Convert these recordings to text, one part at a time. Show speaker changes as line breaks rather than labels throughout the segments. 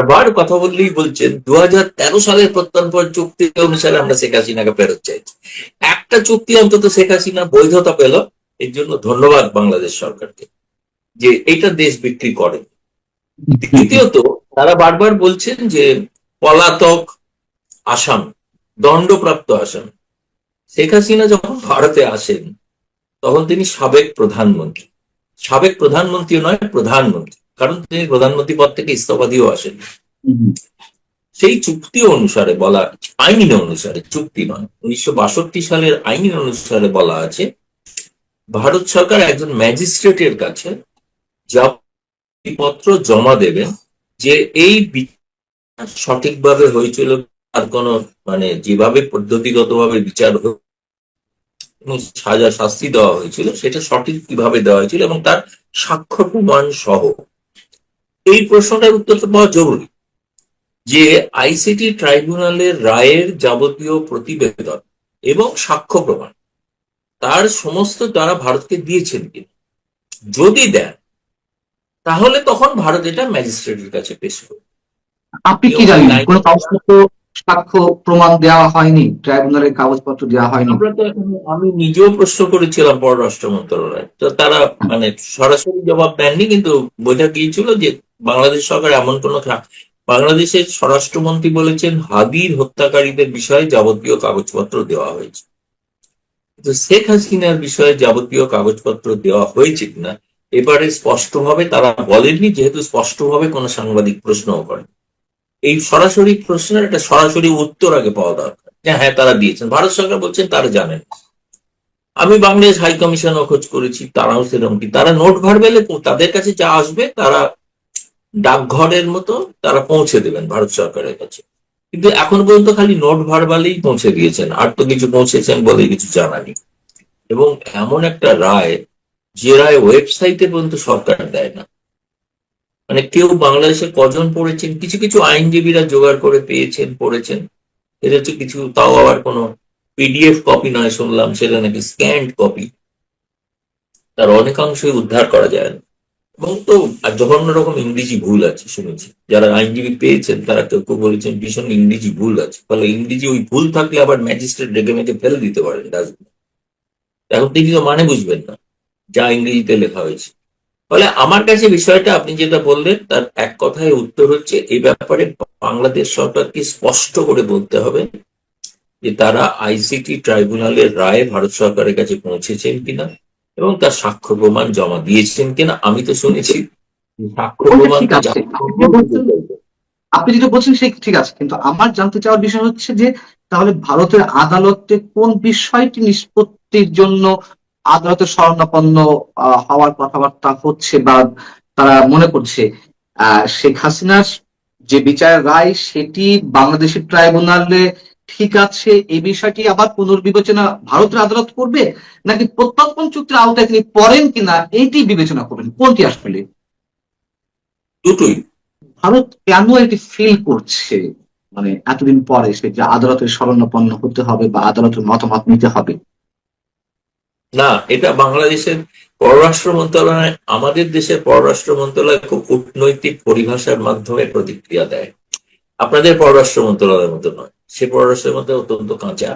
আবার কথা বললেই বলছেন 2013 সালের প্রত্যর্পণ চুক্তি অনুসারে আমরা শেখ হাসিনাকে ফেরত চাইছি। একটা চুক্তি অন্তত শেখ হাসিনা বৈধতা পেল, এর জন্য ধন্যবাদ বাংলাদেশ সরকারকে যে এটা দেশ বিক্রি করে। দ্বিতীয়ত, তারা বারবার বলছেন যে পলাতক আসাম, দণ্ডপ্রাপ্ত আসাম। শেখ হাসিনা যখন ভারতে আসেন তখন তিনি সাবেক প্রধানমন্ত্রী, সাবেক প্রধানমন্ত্রী নয় প্রধানমন্ত্রী, কারণ তিনি প্রধানমন্ত্রী পদ থেকে ইস্তফা দিয়েও আসেন। সেই চুক্তি অনুসারে বলা, আইন অনুসারে, চুক্তি নয়, 1962 সালের আইন অনুসারে বলা আছে ভারত সরকার একজন ম্যাজিস্ট্রেটের কাছে পত্র জমা দেবেন যে এই বিচার সঠিকভাবে হয়েছিল, আর কোন মানে যেভাবে পদ্ধতিগতভাবে বিচার এবং সাজা শাস্তি দেওয়া হয়েছিল সেটা সঠিক কিভাবে দেওয়া হয়েছিল এবং তার সাক্ষ্য প্রমাণ সহ। এই প্রশ্নটার উত্তর তো পাওয়া জরুরি যে আইসিটি ট্রাইব্যুনালের রায়ের যাবতীয় প্রতিবেদন এবং সাক্ষ্য প্রমাণ তার সমস্ত তারা ভারতকে দিয়েছেন কিনা। যদি দেন তাহলে তখন ভারত এটা ম্যাজিস্ট্রেটের কাছে পেশ করবে।
আপনি কি জানেন কোন কাগজপত্র, সাক্ষ্য প্রমাণ দেওয়া হয়নি, ট্রাইব্যুনালের কাগজপত্র দেওয়া হয়নি?
আমি নিজেও প্রশ্ন করেছিলাম পররাষ্ট্র মন্ত্রণালয়, তো তারা মানে সরাসরি জবাব দেননি, কিন্তু বোঝা গিয়েছিল যে বাংলাদেশ সরকার এমন কোন, বাংলাদেশের স্বরাষ্ট্রমন্ত্রী বলেছেন হাদির হত্যাকারীদের বিষয়ে যাবতীয় কাগজপত্র দেওয়া হয়েছে, কিন্তু শেখ হাসিনার বিষয়ে যাবতীয় কাগজপত্র দেওয়া হয়েছে কিনা এবারে স্পষ্টভাবে তারা বলেননি, যেহেতু স্পষ্টভাবে কোনো সাংবাদিক প্রশ্নও করেন। এই সরাসরি প্রশ্নের একটা সরাসরি উত্তর আগে পাওয়া দরকার যে হ্যাঁ তারা দিয়েছেন। ভারত সরকার বলছেন তারা জানেন। আমি বাংলাদেশ হাই কমিশনও খোঁজ করেছি, তারাও সেরকম কি, তারা নোট ভার্বেলে তাদের কাছে যা আসবে তারা ডাকঘরের মতো তারা পৌঁছে দেবেন ভারত সরকারের কাছে, কিন্তু এখন পর্যন্ত খালি নোট ভার্বালেই পৌঁছে দিয়েছেন, আর তো কিছু পৌঁছেছেন বলে কিছু জানা নেই। এবং এমন একটা রায়, যে রায় ওয়েবসাইটে পর্যন্ত সরকার দেয় না, মানে কেউ বাংলাদেশে কজন পড়েছেন, কিছু কিছু আইনজীবীরা জোগাড় করে পেয়েছেন, পড়েছেন, এটা হচ্ছে কিছু, তাও আবার কোনো পিডিএফ কপি নয়, শুনলাম সেটা নাকি স্ক্যান্ড কপি, তার অনেকাংশই উদ্ধার করা যায় না। এবং তো আর জঘন্য রকম ইংরেজি ভুল আছে শুনেছি, যারা আইনজীবী পেয়েছেন তারা কেউ কেউ বলেছেন ভীষণ ইংরেজি ভুল আছে, ফলে ইংরেজি ওই ভুল থাকলে আবার ম্যাজিস্ট্রেট রেগে মেগে ফেলে দিতে পারেন ডাস্টবিনে। এখন তিনি তো মানে বুঝবেন না যা ইংরেজিতে লেখা হয়েছে। ফলে আমার কাছে বিষয়টা আপনি যেটা বললেন তার এক কথায় উত্তর হচ্ছে এই ব্যাপারে বাংলাদেশ সরকারকে স্পষ্ট করে বলতে হবে যে তারা আইসিটি ট্রাইব্যুনালের রায় ভারত সরকারের কাছে পৌঁছেছেন কিনা এবং তার সাক্ষ্য প্রমাণ জমা দিয়েছেন কিনা। আমি তো শুনেছি সাক্ষ্য প্রমাণ,
আপনি যেটা বলছেন সেই ঠিক আছে, কিন্তু আমার জানতে চাওয়ার বিষয় হচ্ছে যে তাহলে ভারতের আদালতে কোন বিষয়টি নিষ্পত্তির জন্য আদালতের শরণাপন্ন হওয়ার কথাবার্তা হচ্ছে বা তারা মনে করছে শেখ হাসিনার যে বিচার রায় সেটি বাংলাদেশের ট্রাইব্যুনালে ঠিক আছে, এই বিষয়টি আবার পুনর্বিবেচনা ভারতের আদালত করবে, নাকি প্রত্যর্পণ চুক্তির আওতায় তিনি পড়েন কিনা এইটি বিবেচনা করবেন, কোনটি আসলে?
দুটোই।
ভারত কেন এটি ফিল করছে মানে এতদিন পরে সে যে আদালতের শরণাপন্ন হতে হবে বা আদালতের মতামত নিতে হবে?
না, এটা বাংলাদেশের পররাষ্ট্র মন্ত্রণালয়, আমাদের দেশের পররাষ্ট্র মন্ত্রণালয় খুব কূটনৈতিক পরিভাষার মাধ্যমে প্রতিক্রিয়া দেয়, আপনাদের পররাষ্ট্র মন্ত্রণালয়ের মতো নয়। সে পররাষ্ট্রের মধ্যে অত্যন্ত কাঁচা,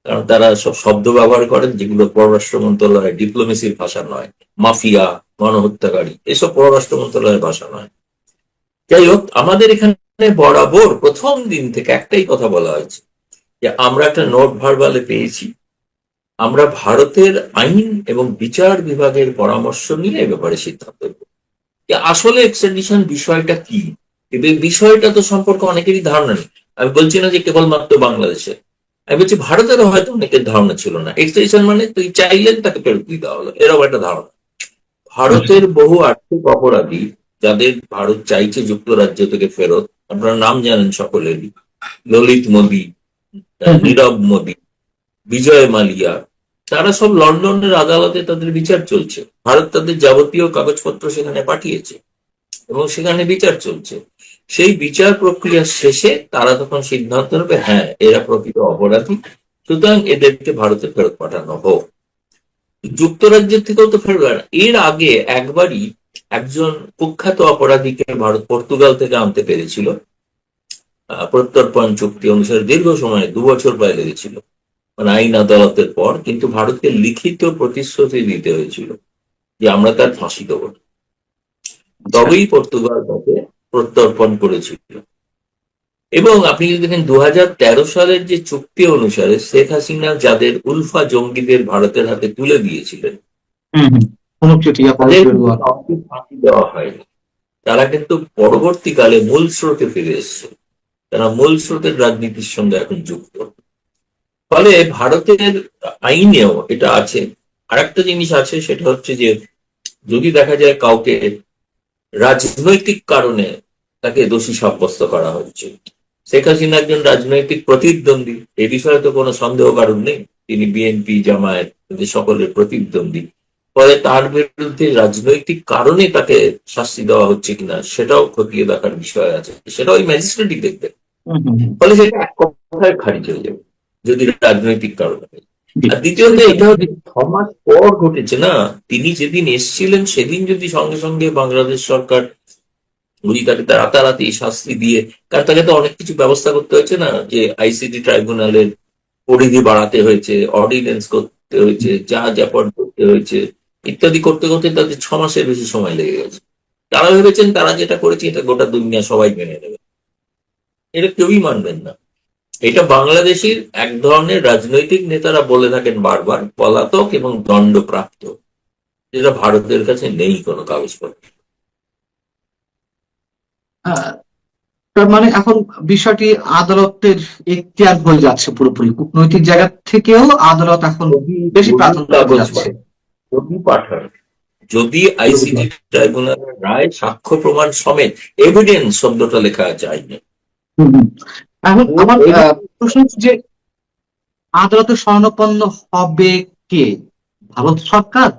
কারণ তারা সব শব্দ ব্যবহার করেন যেগুলো পররাষ্ট্র মন্ত্রণালয়ের ডিপ্লোমেসির ভাষা নয়। মাফিয়া, গণহত্যাকারী, এসব পররাষ্ট্র মন্ত্রণালয়ের ভাষা নয়। যাই হোক, আমাদের এখানে বরাবর প্রথম দিন থেকে একটাই কথা বলা হয়েছে যে আমরা একটা নোট ভার্বালে পেয়েছি, আমরা ভারতের আইন এবং বিচার বিভাগের পরামর্শ নিয়ে এ ব্যাপারে সিদ্ধান্ত নেব। আসলে এক্সট্রাডিশন বিষয়টা কি, এই বিষয়টা তো সম্পর্কে অনেকেরই ধারণা নেই। আমি বলছি না যে কেবলমাত্র বাংলাদেশের, আমি বলছি ভারতেরও হয়তো অনেকের ধারণা ছিল না। এক্সট্রাডিশন মানে তুই চাইলেন তাকে ফেরত দিতে হলো, এরকম একটা ধারণা। ভারতের বহু আর্থিক অপরাধী যাদের ভারত চাইছে যুক্তরাজ্য থেকে ফেরত, আপনারা নাম জানেন সকলেরই, ললিত মোদী, নীরব মোদী, বিজয় মালিয়া, তারা সব লন্ডনের আদালতে তাদের বিচার চলছে। ভারত তাদের যাবতীয় কাগজপত্র সেখানে পাঠিয়েছে এবং সেখানে বিচার চলছে। সেই বিচার প্রক্রিয়া শেষে তারা তখন সিদ্ধান্ত নেবে হ্যাঁ এরা প্রকৃত অপরাধী, সুতরাং এদেরকে ভারতে ফেরত পাঠানো হোক। যুক্তরাজ্যের থেকেও তো ফেরত, এর আগে একবারই একজন কুখ্যাত অপরাধীকে ভারত পর্তুগাল থেকে আনতে পেরেছিল, প্রত্যর্পণ চুক্তি অনুসারে দীর্ঘ সময় 2 বছর প্রায় লেগেছিল, মানে আইন আদালতের পর। কিন্তু ভারতকে লিখিত প্রতিশ্রুতি দিতে হয়েছিল যে আমরা তার ফাঁসি দেবো না।
আচ্ছা।
তবেই পর্তুগাল তাকে প্রত্যর্পণ করেছিল। এবং আপনি যদি দেখেন 2013 সালের যে চুক্তি অনুসারে শেখ হাসিনা যাদের উলফা জঙ্গিদের ভারতের হাতে তুলে দিয়েছিলেন,
হম হম। অনুকৃতিয়া
তাদের
পরবর্তী
কিন্তু কাউকে ফাঁসি দেওয়া হয়নি। তারা কিন্তু পরবর্তীকালে মূল স্রোতে ফিরে এসছে, তারা মূল স্রোতের রাজনীতির সঙ্গে এখন যুক্ত। ফলে ভারতের আইনেও এটা আছে। আরেকটা জিনিস আছে, সেটা হচ্ছে যে যদি দেখা যায় কাউকে রাজনৈতিক কারণে তাকে দোষী সাব্যস্ত করা হচ্ছে, শেখ হাসিনা একজন রাজনৈতিক প্রতিদ্বন্দ্বী, এ বিষয়ে তো কোনো সন্দেহ কারণ নেই। তিনি বিএনপি জামায়াত এদের সকলের প্রতিদ্বন্দ্বী। ফলে তার বিরুদ্ধে রাজনৈতিক কারণে তাকে শাস্তি দেওয়া হচ্ছে কিনা সেটাও খতিয়ে দেখার বিষয় আছে, সেটা ওই ম্যাজিস্ট্রেটই দেখবে।
হম হম হম।
ফলে সেটা এক কথায় খারিজ হয়ে যাবে যদি রাজনৈতিক কারণে হয়।
জি।
আর দ্বিতীয়ত এটা হচ্ছে 6 মাস পর ঘটেছে না, তিনি যেদিন এসেছিলেন সেদিন যদি সঙ্গে সঙ্গে বাংলাদেশ সরকার যদি তাকে রাতারাতি শাস্তি দিয়ে, কারণ তাকে তো অনেক কিছু ব্যবস্থা করতে হয়েছে না, যে আইসিটি ট্রাইব্যুনালের পরিধি বাড়াতে হয়েছে, অর্ডিন্যান্স করতে হয়েছে, যা জ্যাপন করতে হয়েছে, ইত্যাদি করতে করতে তাদের 6 মাসের বেশি সময় লেগে গেছে। তারা ভেবেছেন তারা যেটা করেছে এটা গোটা দুনিয়া সবাই মেনে নেবে, এটা কেউই মানবেন না। এটা বাংলাদেশের এক ধরনের রাজনৈতিক নেতারা বলে থাকেন বারবার, পলাতক এবং দণ্ডপ্রাপ্ত, যেটা ভারতের কাছে নেই কোনো কাগজপত্র।
আহ, তার মানে এখন বিষয়টি আদালতের এখতিয়ার হয়ে যাচ্ছে পুরোপুরি, কূটনৈতিক জায়গা থেকেও আদালত এখন
যদি
বেশি
যদি
প্রাধান্য দিতে যাচ্ছে।
কাগজপত্র যদি পাঠান, যদি আইসিটি ট্রাইব্যুনালের রায় সাক্ষ্য প্রমাণ সমেত, এভিডেন্স শব্দটা লেখা আছে আইনে,
হুম, হুম। এখন
ও
আমার
evidence
প্রশ্ন হচ্ছে যে আদালতে শরণাপন্ন হবে কে? ভারত সরকার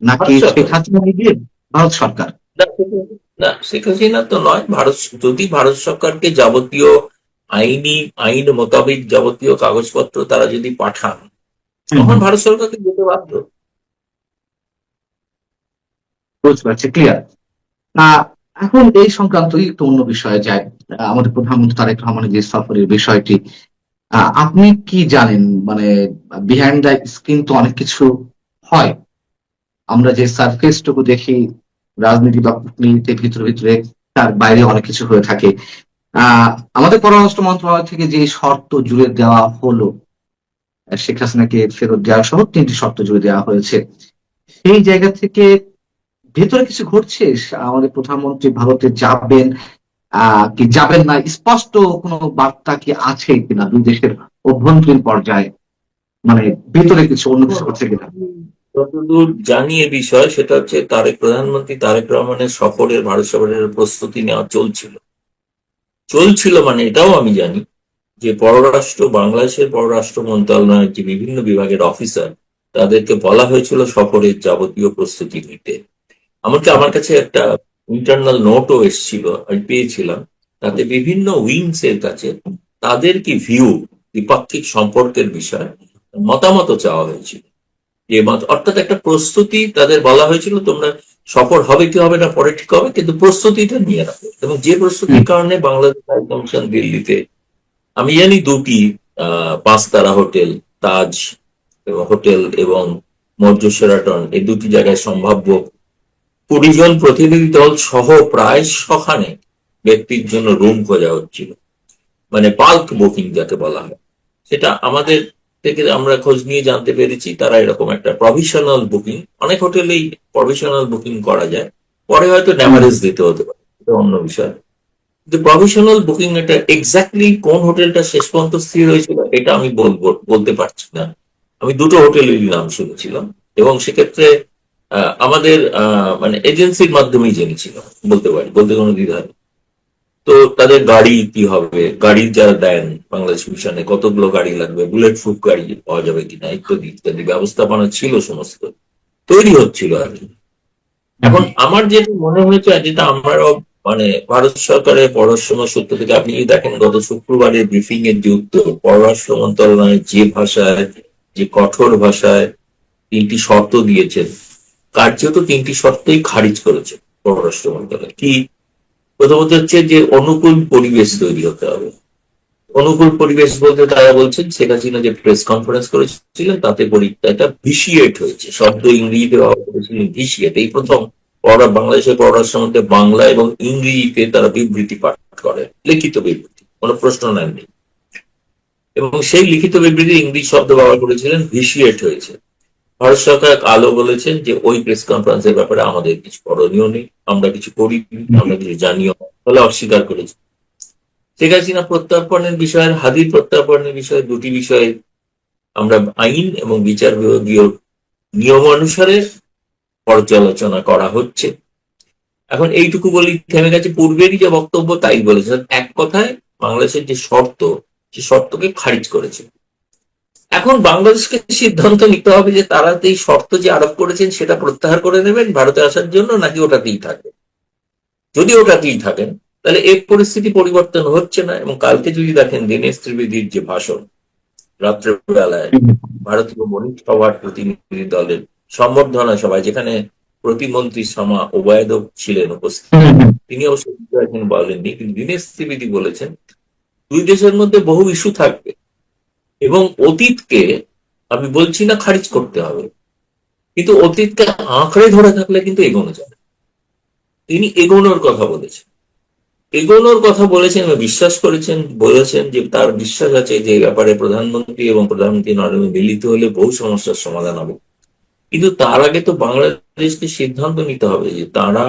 নাকি
ভারত
শেখ
সরকার।
হাসিনা নিজে? ভারত সরকার।
না, না, শেখ হাসিনা তো নয়। ভারত যদি ভারত সরকারকে যাবতীয় আইন মোতাবেক যাবতীয় কাগজপত্র তারা যদি পাঠান,
হুম
তখন
হুম।
ভারত সরকারকে যেতে বাধ্য।
বুঝতে পারছি, ক্লিয়ার। এখন এই সংক্রান্ত একটু অন্য বিষয়ে যায়। আমাদের প্রধানমন্ত্রী তারেক রহমানের যে সফরের বিষয়টি, আপনি কি জানেন? মানে বিহাইন্ড দ্য স্ক্রিন তো অনেক কিছু হয়, আমরা যে সারফেসটুকু দেখি রাজনীতি বা কূটনীতির ভিতরে ভিতরে, তার বাইরে অনেক কিছু হয়ে থাকে। আমাদের পররাষ্ট্র মন্ত্রণালয় থেকে যে শর্ত জুড়ে দেওয়া হলো, শেখ হাসিনাকে ফেরত দেওয়া সহ 3টি শর্ত জুড়ে দেওয়া হয়েছে, সেই জায়গা থেকে ভেতরে কিছু ঘটছে। আমাদের প্রধানমন্ত্রী ভারতে যাবেন কি যাবেন না, স্পষ্ট কোনো বার্তা কি আছে কিনা দুই দেশের অভ্যন্তরীণ পর্যায়ে? মানে ভেতরে কিছু অন্য কিছু ঘটছে কিনা?
যতদূর জানি এ বিষয়, সেটা হচ্ছে প্রধানমন্ত্রী তারেক রহমানের ভারত সফরের প্রস্তুতি নেওয়া চলছিল মানে এটাও আমি জানি যে বাংলাদেশের পররাষ্ট্র মন্ত্রণালয়ের যে বিভিন্ন বিভাগের অফিসার, তাদেরকে বলা হয়েছিল সফরের যাবতীয় প্রস্তুতি নিতে। এমনকি আমার কাছে একটা ইন্টারনাল নোটও এসেছিল, আমি পেয়েছিলাম। তাতে বিভিন্ন উইংস এর কাছে তাদের কি ভিউ, দ্বিপাক্ষিক সম্পর্কের বিষয় মতামত চাওয়া হয়েছিল। যে অর্থাৎ একটা প্রস্তুতি তাদের বলা হয়েছিল, তোমরা সফর হবে কি হবে না পরে ঠিক হবে, কিন্তু প্রস্তুতিটা নিয়ে রাখো। এবং যে প্রস্তুতির কারণে বাংলাদেশ হাই কমিশন দিল্লিতে, আমি জানি 2টি 5 তারা হোটেল, তাজ হোটেল এবং মৌর্য সেরাটন, এই 2টি জায়গায় সম্ভাব্য 20 জন প্রতিনিধি দল সহ প্রায় 100 ব্যক্তির জন্য রুম খোঁজা হচ্ছিল, মানে বাল্ক বুকিং যাকে বলা হয়। সেটা আমাদের থেকে আমরা খোঁজ নিয়ে জানতে পেরেছি, তারা এরকম একটা প্রভিশনাল বুকিং, অনেক হোটেলেই প্রভিশনাল বুকিং করা যায়, পরে হয়তো ড্যামারেজ দিতে হতে পারে, এটা অন্য বিষয়। কিন্তু প্রভিশনাল বুকিং এটা এক্স্যাক্টলি কোন হোটেলটা শেষ পর্যন্ত স্থির হয়েছিল এটা আমি বলতে পারছি না। আমি 2টো হোটেলেরই নাম শুনেছিলাম, এবং সেক্ষেত্রে আমাদের মানে এজেন্সির মাধ্যমেই জেনেছিলাম, বলতে কোনো দ্বিধা নেই। তো তাদের গাড়ি কি হবে, গাড়ি যারা দেন বাংলাদেশ মিশনে, কতগুলো গাড়ি লাগবে, বুলেট প্রুফ গাড়ি পাওয়া যাবে কিনা, ইত্যাদি ইত্যাদি ব্যবস্থাপনা ছিল, সমস্ত তৈরি হচ্ছিল আর কি। এখন আমার যেটা মনে হয়েছে, আর যেটা আমারও মানে ভারত সরকারের পররাষ্ট্র সূত্র থেকে আপনি যদি দেখেন, গত শুক্রবারের ব্রিফিং এর যে উত্তর, পররাষ্ট্র মন্ত্রণালয় যে ভাষায়, যে কঠোর ভাষায় 3টি শর্ত দিয়েছেন, কার্যত 3টি শর্তই খারিজ করেছে পররাষ্ট্র মন্ত্রণালয়। কি প্রথমত হচ্ছে যে অনুকূল পরিবেশ তৈরি হতে হবে। অনুকূল পরিবেশ বলতে তারা বলছেন শেখ হাসিনা যে প্রেস কনফারেন্স করেছিলেন তাতে এটা ভিসিয়েট হয়েছে, শব্দ ইংরেজিতে ব্যবহার করেছিলেন ভিসিয়েট। এই প্রথম বাংলাদেশের পররাষ্ট্রমন্ত্রী বাংলা এবং ইংরেজিতে তারা বিবৃতি পাঠ করে, লিখিত বিবৃতি, কোনো প্রশ্ন নেননি, এবং সেই লিখিত বিবৃতি ইংরেজি শব্দ ব্যবহার করেছিলেন ভিসিয়েট হয়েছে। ভারত সরকার আলো বলেছেন যে ওই প্রেস কনফারেন্সের ব্যাপারে আমাদের কিছু করণীয় নেই, আমরা কিছু করিনি, আমরা কিছু জানিও, বলে অস্বীকার করেছি। শেখ হাসিনা প্রত্যর্পণের বিষয়ে, হাদির প্রত্যর্পণের বিষয়ে, দুটি বিষয়ে আমরা আইন এবং বিচার বিভাগীয় নিয়ম অনুসারে পর্যালোচনা করা হচ্ছে। এখন এইটুকু বলি থেমে গেছে, পূর্বেরই যে বক্তব্য তাই বলেছেন। এক কথায় বাংলাদেশের যে শর্ত, সে শর্তকে খারিজ করেছে। এখন বাংলাদেশকে সিদ্ধান্ত নিতে হবে যে তারা এই শর্ত যে আরোপ করেছেন সেটা প্রত্যাহার করে নেবেন ভারতে আসার জন্য, নাকি ওটাতেই থাকবে। যদি ওটাতেই থাকেন তাহলে এই পরিস্থিতি পরিবর্তন হচ্ছে না। এবং কালকে যদি দেখেন দীনেশ ত্রিবেদীর যে ভাষণ রাত্রেবেলায় ভারতীয় বণিক সভার প্রতিনিধি দলের সম্বর্ধনা সভায়, যেখানে প্রতিমন্ত্রী শামা ওবায়দও ছিলেন উপস্থিত, তিনি অবশ্য বলেননি, কিন্তু দীনেশ ত্রিবেদী বলেছেন দুই দেশের মধ্যে বহু ইস্যু থাকবে এবং অতীতকে, আমি বলছি না খারিজ করতে হবে, কিন্তু অতীতকে আঁকড়ে ধরে থাকলে কিন্তু এগোনো যাবে। তিনি এগোনোর কথা বলেছেন, এগোনোর কথা বলেছেন এবং বিশ্বাস করেছেন, বলেছেন যে তার বিশ্বাস আছে যে ব্যাপারে প্রধানমন্ত্রী এবং প্রধানমন্ত্রী নরেন্দ্র মিলিত হলে বহু সমস্যার সমাধান হবে। কিন্তু তার আগে তো বাংলাদেশকে সিদ্ধান্ত নিতে হবে যে তারা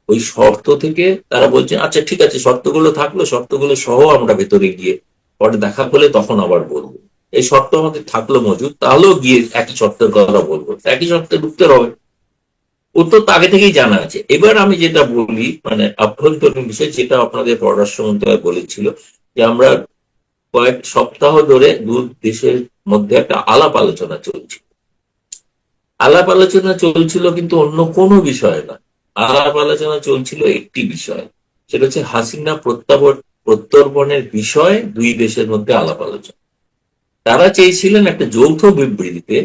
ওই শর্ত থেকে, তারা বলছেন আচ্ছা ঠিক আছে শর্তগুলো থাকলো, শর্তগুলো সহ আমরা ভেতরে গিয়ে পরে দেখা করলে তখন আবার বলবো। এই শর্ত আমাদের থাকলো মজুদ, তাহলেও গিয়ে একই শর্তের কথা বলবো, একই শর্তে ঢুকতে হবে। উত্তর তো আগে থেকেই জানা আছে। এবার আমি যেটা বলি, মানে আভ্যন্তরীণ বিষয়, যেটা আপনাদের পররাষ্ট্র মন্ত্রণালয় বলেছিল যে আমরা কয়েক সপ্তাহ ধরে দু দেশের মধ্যে একটা আলাপ আলোচনা চলছিল। আলাপ আলোচনা চলছিল কিন্তু অন্য কোনো বিষয় না, আলাপ আলোচনা চলছিল একটি বিষয়, সেটা হচ্ছে হাসিনা প্রত্যর্পণের বিষয় দুই দেশের মধ্যে আলাপ আলোচনা। তারা চেয়েছিলেন একটা যৌথ বিবৃতিতে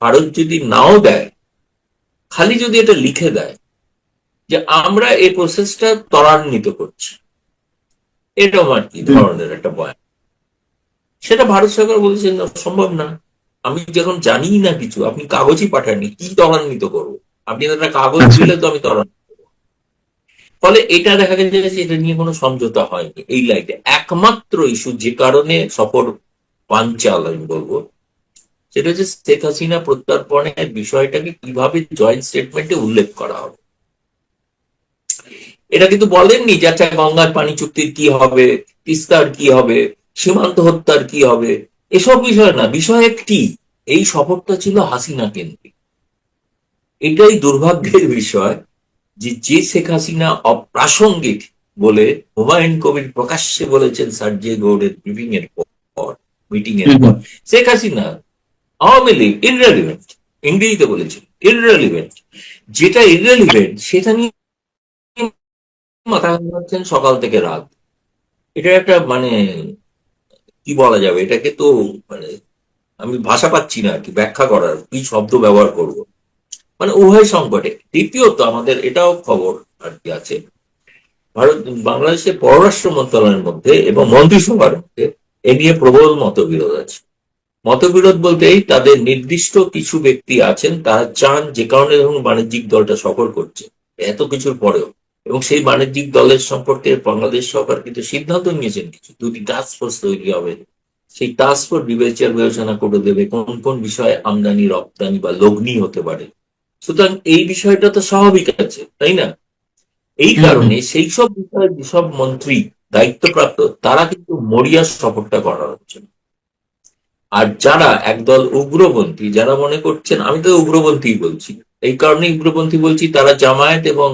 ভারত যদি নাও দেয়, খালি যদি এটা লিখে দেয় যে আমরা এই প্রসেসটা ত্বরান্বিত করছি, এরকম আর কি ধরনের একটা বয়ান। সেটা ভারত সরকার বলেছেন সম্ভব না, আমি যখন জানি না কিছু, আপনি কাগজই পাঠাননি, কি ত্বরান্বিত করবো? আপনি একটা কাগজ দিলে তো আমি ত্বরান্বিত। ফলে এটা দেখা গেছে এটা নিয়ে কোনো সমঝোতা হয়নি এই লাইনে। একমাত্র ইস্যু যে কারণে সফর পাঞ্চাল আমি বলবো, সেটা হচ্ছে শেখ হাসিনা প্রত্যর্পণের বিষয়টাকে কিভাবে জয়েন্ট স্টেটমেন্টে উল্লেখ করা হবে। এটা কিন্তু বলেননি যে আচ্ছা গঙ্গার পানি চুক্তির কি হবে, তিস্তার কি হবে, সীমান্ত হত্যার কি হবে, এসব বিষয় না। বিষয় একটি, এই সফরটা ছিল হাসিনা কেন্দ্রিক। এটাই দুর্ভাগ্যের বিষয় যে শেখ হাসিনা অপ্রাসঙ্গিক বলে হুমায়ুন কবির প্রকাশ্যে বলেছেন সার্জে গৌড়ের ব্রিফিং এর পর, মিটিং এর পর, শেখ হাসিনা আওয়ামী লীগ ইররেলিভেন্ট, ইংরেজিতে বলেছেন ইররেলিভেন্ট। যেটা ইররেলিভেন্ট সেটা নিয়ে মাথা ঘামাচ্ছেন সকাল থেকে রাত। এটা একটা মানে কি বলা যাবে, এটাকে তো মানে আমি ভাষা পাচ্ছি না আর কি ব্যাখ্যা করার, কি শব্দ ব্যবহার করব। মানে উভয় সংকটে। দ্বিতীয়ত আমাদের এটাও খবর আর কি আছে, ভারত বাংলাদেশের পররাষ্ট্র মন্ত্রণালয়ের মধ্যে এবং মন্ত্রিসভার মধ্যে এ নিয়ে প্রবল মতবিরোধ আছে। মতবিরোধ বলতেই তাদের নির্দিষ্ট কিছু ব্যক্তি আছেন, তারা চান যে কারণে ধরুন বাণিজ্যিক দলটা সফর করছে এত কিছুর পরেও, এবং সেই বাণিজ্যিক দলের সম্পর্কে বাংলাদেশ সরকার কিন্তু সিদ্ধান্ত নিয়েছেন কিছু, দুটি টাস্ক ফোর্স তৈরি হবে, সেই টাস্ক ফোর্স বিবেচনা করে দেবে কোন কোন বিষয়ে আমদানি রপ্তানি বা লগ্নি হতে পারে। সুতরাং এই বিষয়টা তো স্বাভাবিক আছে, তাই না? এই কারণে সেই সব বিষয়ে যেসব মন্ত্রী দায়িত্বপ্রাপ্ত তারা কিন্তু মরিয়া সফরটা করা হচ্ছে না। আর যারা একদল উগ্রপন্থী, যারা মনে করছেন, আমি তো উগ্রপন্থী বলছি, এই কারণে উগ্রপন্থী বলছি, তারা জামায়াত এবং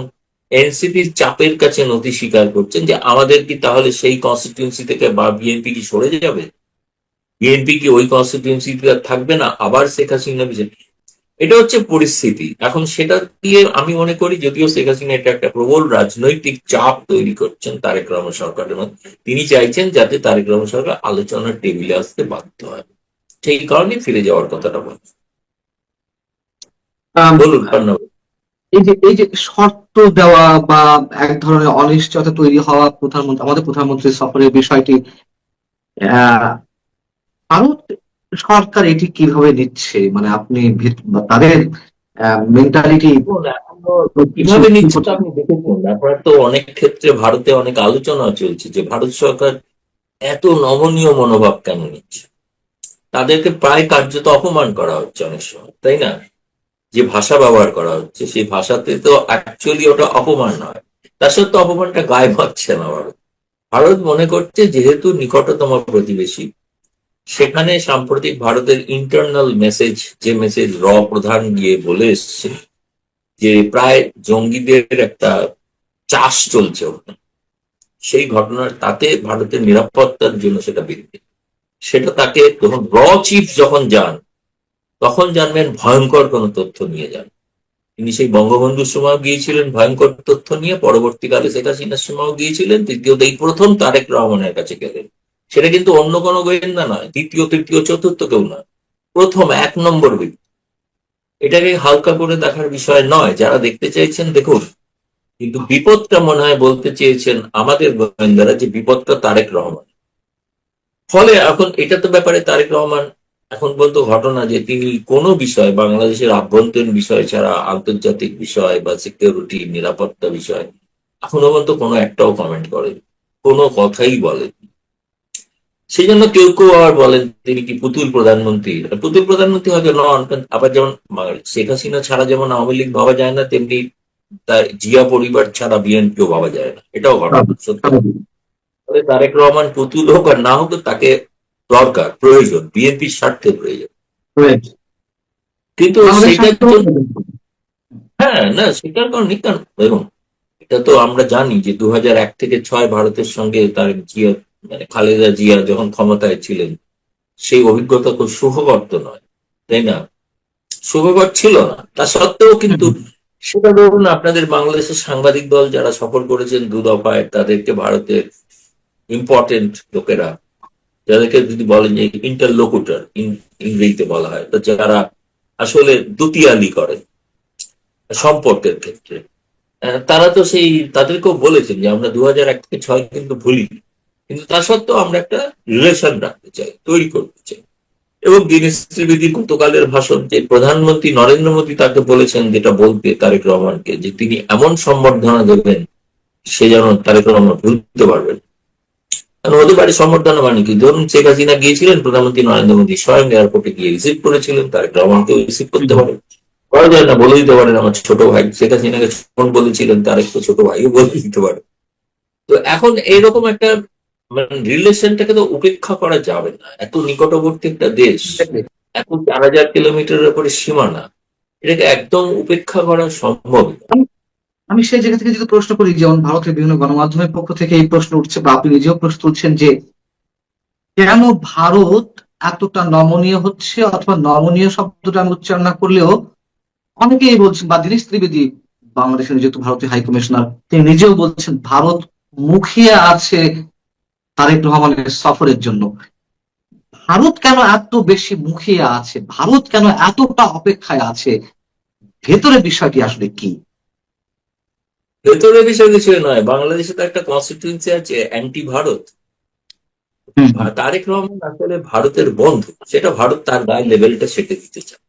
এনসিপির চাপের কাছে নথি স্বীকার করছেন যে আমাদের কি তাহলে সেই কনস্টিটিউয়েন্সি থেকে বা বিএনপি কি সরে যাবে, বিএনপি কি ওই কনস্টিটিউয়েন্সি থাকবে না, আবার শেখ হাসিনা বিষয়। এটা হচ্ছে পরিস্থিতি এখন। সেটা দিয়ে আমি মনে করি, যদিও শেখ হাসিনা এটা একটা প্রবল রাজনৈতিক চাপ তৈরি করছেন তারেক রহমান সরকারের মধ্যে, তিনি চাইছেন যাতে তারেক রহমান সরকার আলোচনার টেবিলে আসতে বাধ্য হয়, সেই কারণে ফিরে যাওয়ার কথাটা বলুন।
এই যে শর্ত দেওয়া বা এক ধরনের অনিশ্চয়তা তৈরি হওয়া আমাদের প্রধানমন্ত্রী সফরের বিষয়টি, আহ ভারত সরকার এটি কিভাবে নিচ্ছে, মানে আপনি বা তাদের মেন্টালিটি
দেখুন, এখনো কিভাবে নিচ্ছে তো আপনি দেখেছেন। আপনার তো অনেক ক্ষেত্রে ভারতে অনেক আলোচনা চলছে যে ভারত সরকার এত নমনীয় মনোভাব কেন নিচ্ছে। তাদেরকে প্রায় কার্যত অপমান করা হচ্ছে অনেক সময়, তাই না? যে ভাষা ব্যবহার করা হচ্ছে সেই ভাষাতে তো অ্যাকচুয়ালি ওটা অপমান নয়। তার সত্ত্বেও অপমানটা গায়ে মাখছে না ভারত। ভারত মনে করছে যেহেতু নিকটতম প্রতিবেশী, সেখানে সাম্প্রতিক ভারতের ইন্টারনাল মেসেজ, যে মেসেজ প্রধান গিয়ে বলে এসছে যে প্রায় জঙ্গিদের একটা চাষ চলছে ওখানে, সেই ঘটনার তাতে ভারতের নিরাপত্তার জন্য সেটা বৃদ্ধি। সেটা তাকে যখন চিফ যখন যান, তখন জানবেন ভয়ঙ্কর কোনো তথ্য নিয়ে যান। তিনি সেই বঙ্গবন্ধুর সময় গিয়েছিলেন ভয়ঙ্কর তথ্য নিয়ে, পরবর্তীকালে শেখ হাসিনার সময় গিয়েছিলেন, তৃতীয়ত এই প্রথম তারেক রহমানের কাছে গেলেন। সেটা কিন্তু অন্য কোনো গোয়েন্দা নয়, দ্বিতীয় তৃতীয় চতুর্থ কেউ নয়, প্রথম এক নম্বর ব্যক্তি। এটাকে হালকা করে দেখার বিষয় নয়, যারা দেখতে চাইছেন দেখুন। কিন্তু বিপদটা মনে হয় বলতে চেয়েছেন আমাদের গোয়েন্দারা যে বিপদটা তারেক রহমান। ফলে এখন এটা তো ব্যাপারে তারেক রহমান এখন বলতো ঘটনা যে তিনি কোনো বিষয়, বাংলাদেশের আভ্যন্তরীণ বিষয় ছাড়া আন্তর্জাতিক বিষয় বা সিকিউরিটি নিরাপত্তা বিষয় এখনো পর্যন্ত কোনো একটাও কমেন্ট করেন, কোনো কথাই বলেন। সেই জন্য কেউ কেউ আবার বলেন তিনি কি পুতুল প্রধানমন্ত্রী। পুতুল প্রধানমন্ত্রী হয়তো নন, আবার যেমন শেখ হাসিনা ছাড়া যেমন আওয়ামী লীগ ভাবা যায় না, তেমনি তার জিয়া পরিবার ছাড়া বিএনপিও ভাবা যায় না, এটাও ঘটনা সত্য। তবে তারেক রহমান পুতুল হোক আর না হোক, তাকে দরকার, প্রয়োজন, বিএনপির স্বার্থে প্রয়োজন। কিন্তু
বাংলাদেশ
সেটার জন্য, হ্যাঁ না স্বীকার করেনি কারণ দেখুন, এটা তো আমরা জানি যে 2001 থেকে 2006 ভারতের সঙ্গে তার জিয়া, মানে খালেদা জিয়া যখন ক্ষমতায় ছিলেন, সেই অভিজ্ঞতা খুব সুখকর তো নয়, তাই না? সুখকর ছিল না। তা সত্ত্বেও কিন্তু সেটা ধরুন, আপনাদের বাংলাদেশের সাংবাদিক দল যারা সফর করেছেন দু দফায়, তাদেরকে ভারতের ইম্পর্টেন্ট লোকেরা, যাদেরকে যদি বলেন যে ইন্টারলোকুটর ইংরেজিতে বলা হয়, তো যারা আসলে দুতিয়ালি করেন সম্পর্কের ক্ষেত্রে, তারা তো সেই তাদেরকেও বলেছেন যে আমরা 2001 থেকে 2006 কিন্তু ভুলি, কিন্তু তা সত্ত্বেও আমরা একটা রিলেশন রাখতে চাই, তৈরি করতে চাই। এবং দীনেশ ত্রিবেদীর গতকালের ভাষণ, যে প্রধানমন্ত্রী নরেন্দ্র মোদী তাকে বলেছেন যেটা বলতে তারেক রহমানকে, যে তিনি এমন সম্বর্ধনা দেবেন সে যেন তারেক রহমান ভুলতে পারবেন। কারণ ওদের বাড়ি সম্বর্ধনা মানে কি, ধরুন শেখ হাসিনা গিয়েছিলেন, প্রধানমন্ত্রী নরেন্দ্র মোদী স্বয়ং এয়ারপোর্টে গিয়ে রিসিভ করেছিলেন, তারেক রহমানকেও রিসিভ করতে পারেন। করা যায় না, বলে দিতে পারেন আমার ছোট ভাই শেখ হাসিনাকে ফোন বলেছিলেন, তারেক তো ছোট ভাইও বলে দিতে পারে। তো এখন এইরকম একটা মানে রিলেশনটাকে তো উপেক্ষা করা যাবে না। এত নিকটবর্তী একটা দেশ, এত 4000 কিলোমিটারের উপরে সীমানা, এটাকে একদম উপেক্ষা করা সম্ভব না।
আমি সেই জায়গা থেকে যদি প্রশ্ন করি, যেমন ভারতের বিভিন্ন গণমাধ্যমের পক্ষ থেকে এই প্রশ্ন উঠছে বা আপনি নিজেও প্রশ্ন তুলছেন যে কেন ভারত এতটা নমনীয় হচ্ছে, অথবা নমনীয় শব্দটা আমি উচ্চারণ না করলেও অনেকেই বলছেন, বা দীনেশ ত্রিবেদী বাংলাদেশের যেহেতু ভারতের হাই কমিশনার, তিনি নিজেও বলছেন ভারত মুখিয়ে আছে তারেক রহমানের সফরের জন্য। ভারত কেন এত বেশি মুখিয়ে আছে, ভারত কেন এতটা অপেক্ষায় আছে, ভেতরের বিষয়টি আসলে কি?
ভেতরের বিষয় কিছু নয়, বাংলাদেশে তো একটা কনস্টিটিউয়েন্সি আছে অ্যান্টি ভারত।
হুম,
তারেক রহমান আসলে ভারতের বন্ধু, সেটা ভারত তার গায়ে লেভেলটা সেটে দিতে চায়।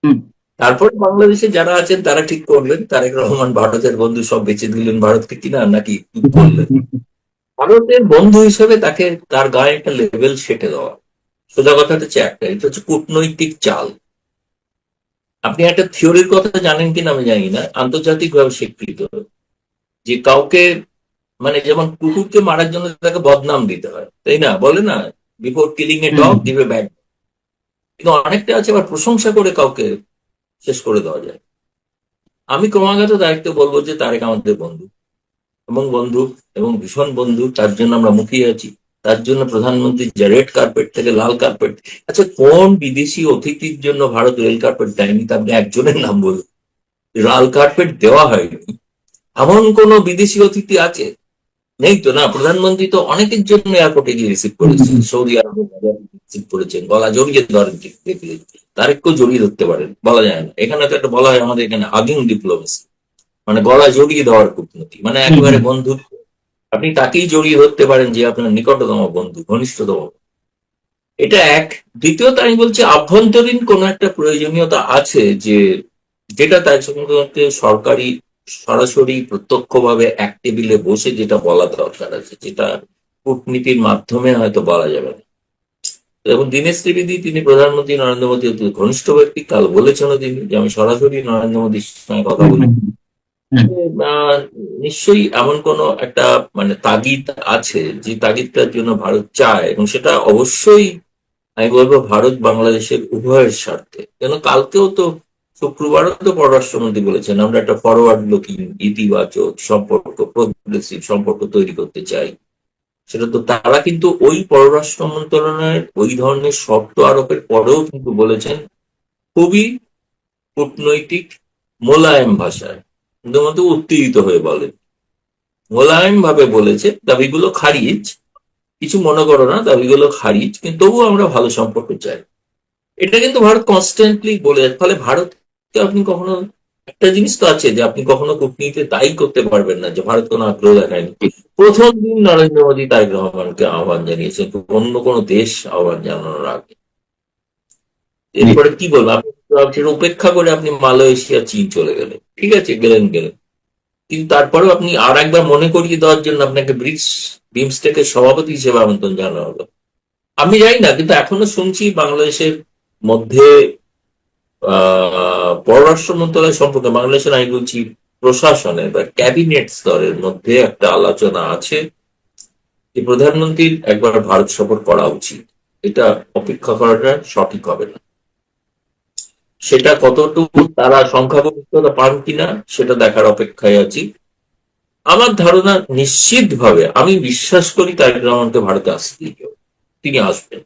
হুম,
তারপর বাংলাদেশে যারা আছেন তারা ঠিক করলেন তারেক রহমান ভারতের বন্ধু, সব বেঁচে দিলেন ভারতকে কিনা, নাকি কি করলেন। ভারতের বন্ধু হিসেবে তাকে তার গায়ে একটা লেভেল সেটে দেওয়া, সোজা কথাটা হচ্ছে একটা, এটা হচ্ছে কূটনৈতিক চাল। আপনি একটা থিওরির কথা জানেন কিনা আমি জানি না, আন্তর্জাতিক ভাবে স্বীকৃত, যে কাউকে, মানে যেমন কুকুরকে মারার জন্য তাকে বদনাম দিতে হয়, তাই না? বলে না, before killing a
hmm,
dog give a bad. কিন্তু অনেকটা আছে আবার প্রশংসা করে কাউকে শেষ করে দেওয়া যায়। আমি ক্রমাগত দায়িত্ব বলবো যে তারেক আমাদের বন্ধু, এবং বন্ধু, এবং ভীষণ বন্ধু, তার জন্য আমরা মুখিয়ে আছি। তার জন্য প্রধানমন্ত্রী যে রেড কার্পেট থেকে লাল কার্পেট, আচ্ছা কোন বিদেশি অতিথির জন্য ভারত রেল কার্পেট দেয়নি? তা আপনি একজনের নাম বলুন। লাল কার্পেট দেওয়া হয়নি এমন কোন বিদেশি অতিথি আছে? নেই তো না। প্রধানমন্ত্রী তো অনেকের জন্য এয়ারপোর্টে গিয়ে রিসিভ করেছেন, সৌদি আরবে রিসিভ করেছেন, গলা জড়িয়ে ধরেন, দেখলে তারেককেও জড়িয়ে ধরতে পারেন, বলা যায় না। এখানে তো একটা বলা হয় আমাদের এখানে হাগিং ডিপ্লোমেসি, মানে গলা জড়িয়ে দেওয়ার কূটনীতি, মানে একেবারে বন্ধুত্ব, আপনি তাকেই জড়িয়ে ধরতে পারেন যে আপনার নিকটতম বন্ধু, ঘনিষ্ঠতম। এটা এক। দ্বিতীয়ত আমি বলছি আভ্যন্তরীণ কোন একটা প্রয়োজনীয়তা আছে যে যেটা তার সঙ্গে সরকারি সরাসরি প্রত্যক্ষভাবে এক টেবিলে বসে যেটা বলা দরকার আছে, যেটা কূটনীতির মাধ্যমে হয়তো বলা যাবে না। এবং দীনেশ ত্রিবেদী, তিনি প্রধানমন্ত্রী নরেন্দ্র মোদী অতি ঘনিষ্ঠ ব্যক্তি, কাল বলেছেন তিনি যে আমি সরাসরি নরেন্দ্র মোদীর সঙ্গে কথা বলি। আহ, নিশ্চয়ই এমন কোন একটা মানে তাগিদ আছে যে তাগিদটার জন্য ভারত চায়, এবং সেটা অবশ্যই আমি বলবো ভারত বাংলাদেশের উভয়ের স্বার্থে। কেন কালকেও তো, শুক্রবারও তো পররাষ্ট্রমন্ত্রী বলেছেন আমরা একটা ফরওয়ার্ড লুকিং, ইতিবাচক সম্পর্ক, প্রোগ্রেসিভ সম্পর্ক তৈরি করতে চাই। সেটা তো তারা কিন্তু ওই পররাষ্ট্র মন্ত্রণালয়ের ওই ধরনের শর্ত আরোপের পরেও কিন্তু বলেছেন খুবই কূটনৈতিক মোলায়েম ভাষায়, শুধুমাত্র উত্তেজিত হয়ে বলেন, মোলায়েম ভাবে বলেছে দাবিগুলো খারিজ, কিছু মনে করো না, দাবিগুলো খারিজ, কিন্তু তবুও আমরা ভালো সম্পর্ক চাই। এটা কিন্তু ভারত কনস্ট্যান্টলি বলে যাচ্ছে। ফলে ভারতকে আপনি কখনো, একটা জিনিস তো আছে যে আপনি কখনো কূটনীতিতে তাই করতে পারবেন না যে ভারত কোনো আগ্রহ দেখায়নি। প্রথম দিন নরেন্দ্র মোদী তারেক রহমানকে আহ্বান জানিয়েছেন অন্য কোনো দেশ আহ্বান জানানোর আগে। এরপরে কি বলবো, আপনি সেটা উপেক্ষা করে আপনি মালয়েশিয়া, চীন চলে গেলেন, ঠিক আছে, গেলেন গেলেন, কিন্তু তারপরেও আপনি আর একবার মনে করিয়ে দেওয়ার জন্য আপনাকে বিমস্টেকের সভাপতি হিসেবে আমন্ত্রণ জানানো হলো। আমি জানি না, কিন্তু এখনো শুনছি বাংলাদেশের মধ্যে পররাষ্ট্র মন্ত্রণালয় সম্পর্কে বাংলাদেশের, আমি বলছি প্রশাসনের বা ক্যাবিনেট স্তরের মধ্যে একটা আলোচনা আছে যে প্রধানমন্ত্রীর একবার ভারত সফর করা উচিত। এটা অপেক্ষা করাটা সঠিক হবে না। সেটা কতটুকু তারা সংখ্যাগরিষ্ঠতা পান কিনা সেটা দেখার অপেক্ষায় আছি। আমার ধারণা নিশ্চিতভাবে আমি বিশ্বাস করি তারেক রহমানকে ভারতে আসতেই হবে, তিনি আসবেন।